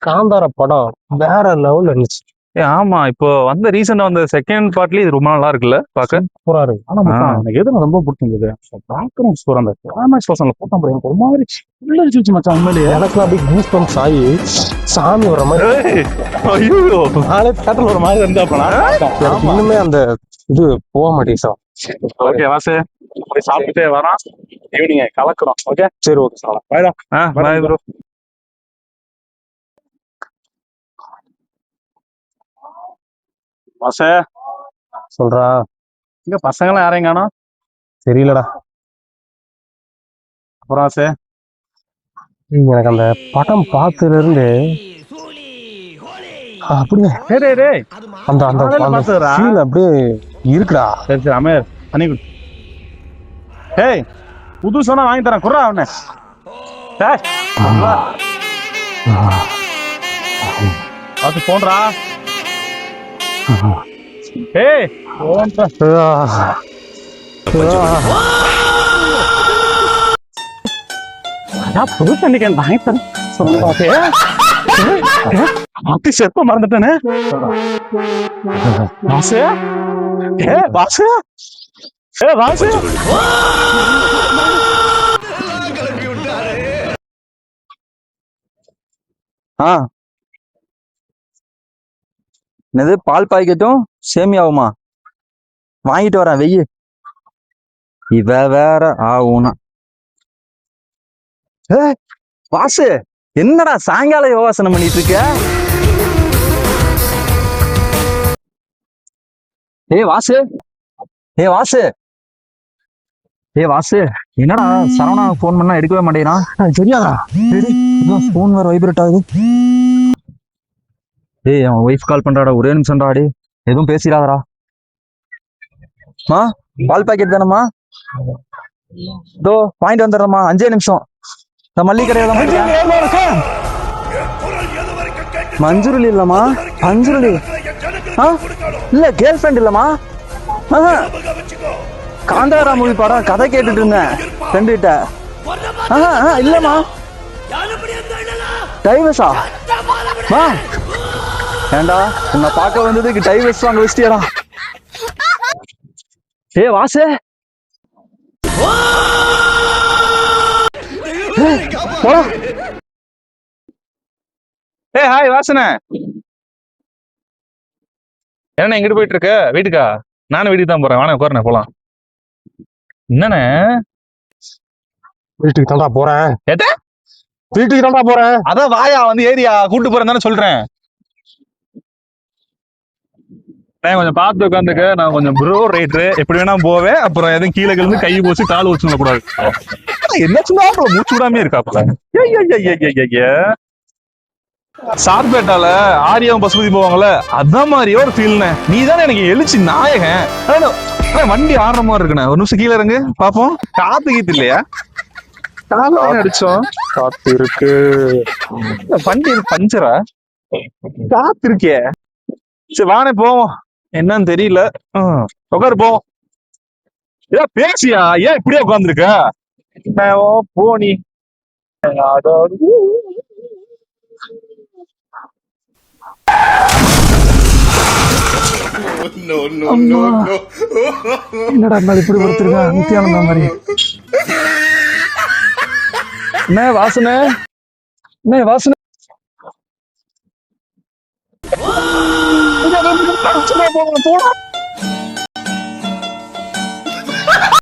காந்தார படம் வேற லெவல்ல இருந்துச்சு. ஆமா, இப்போ வந்த ரீசெண்டா வந்த செகண்ட் பார்ட்லயே இது ரொம்ப நல்லா இருக்குல்ல பாக்க. சூப்பரா இருக்கு. ஆனா மச்சான், எனக்கு எது ரொம்ப பிடிச்சிருந்தது, பேக்ரவுண்ட் ஸ்கோர். அந்த கிளைமேக்ஸ் பர்சன்ல போட்டா பாரு, எனக்கு ஒரு மாதிரி உள்ளடிச்சு மச்சான். உண்மையிலேயே எனக்கு அப்படியே கூஸ் பம்ப்ஸ் ஆகி சாமி வர மாதிரி. ஐயோ, நாளே தேட்டர்ல ஒரு மாதிரி இருந்தாப்பா. இன்னுமே அந்த இது போக மாட்டேங்குது சார். ஓகே வாசு, போய் சாப்பிட்டுட்டே வரான். ஈவினிங் கலக்குறோம். ஓகே சரி, ஓகே சார். பாய்டா. Bye bro. வாசு சொல்றா. இங்க பசங்களாம் யாரையும் காணோம். தெரியலடா. அப்புறம் வாசு, எனக்கு அந்த படம் பார்த்ததுல இருந்து அப்படியே அந்த அந்த ஃபீல் அப்படியே இருக்குடா. சரி சரி அமேர் தண்ணி குடி. ஏய், புது சொன்னா வாங்கி தரேன், குர்ரா அவனே. அது போன்றா. ஏய் புது தண்ணிக்கேன் வாங்கி தரேன் சொன்ன செப்ப மறந்துட்டேனே. வாசு, வாசு, வாசு. என்னது பால் பாக்கெட்டும் சேமியாவுமா? வாங்கிட்டு வரேன், வெய்யு. இவ வேற ஆகும்னா. வாசு, என்னடா சாயங்கால யோகாசனம் பண்ணிட்டு இருக்க? வாசு, வாசு, வாசு, என்னடா சரவணா போன் பண்ணா எடுக்கவே மாட்டேங்கிறான். தெரியாதா? போன் வேற வைப்ரேட் ஆகுது. அவன் ஒய்ஃப் கால் பண்றாடா, ஒரே நிமிஷம்டா. அடி எதுவும் பேசிடாதடா. பால் பாக்கெட் தானம்மா? இதோ வாங்கிட்டு வந்துடுறேம்மா, 5 நிமிஷம். இந்த மல்லிகை கடையில மஞ்சுருளி இல்லம்மா, பஞ்சுருளி. இல்ல, கேர்ள் ஃப்ரெண்ட் இல்லம்மா. காந்தாரா மூவி படம் கதை கேட்டுட்டு இருந்தேன் ஃப்ரெண்டு கிட்ட. இல்லம்மா, டைவர்ஸா? ஏண்டா, உன்னை பார்க்க வந்ததுக்கு டைவர்ஸ் வாங்க வச்சிட்டியடா. வாசு, ஹாய் வாசனே. என்ன எங்கிட்டு போயிட்டு இருக்க? வீட்டுக்கா? நானும் வீட்டுக்கு தான் போறேன். வாங்க உட்காருண்ணே, போலாம். என்னண்ணே? வீட்டுக்கு தான்டா போறேன். ஏட்ட வீட்டுக்கு தான்டா போறேன். அதான் வாயா, வந்து ஏரியா கூட்டு போறேன் தானே சொல்றேன். கொஞ்சம் பார்த்து உட்காந்துக்க. நான் கொஞ்சம் ப்ரோ ரைட்ரு, எப்படி வேணா போவேன். அப்புறம் எதுவும் கீழே கிழந்து கை போச்சு கால் வச்சு கூடாது. என்ன சொன்னாப்புல மூச்சு விடாமே இருக்காப்புல. சார்பேட்டால ஆரியாவும் பசுபதி போவாங்கல்ல, அதான் மாதிரியே ஒரு ஃபீல்னே. நீ தானே எனக்கு எழுச்சி நாயகன். வண்டி ஆடுற மாதிரி இருக்குண்ணே. ஒரு நிமிஷம் கீழே இறங்கு பாப்போம். காத்து கீத்து இல்லையா? கால அடிச்சோம். காத்து இருக்கு. வண்டி பஞ்சரா? காத்து இருக்கே. சரி வானே போவோம். என்னன்னு தெரியல. உட்காரு போவோம். ஏன் பேசியா? ஏன் இப்படியே உட்காந்துருக்க? போனி என்னடா இப்படி கொடுத்துருக்கா? நித்தியானந்தா மாதிரி. என்ன வாசனை? என்ன வாசனை? போடா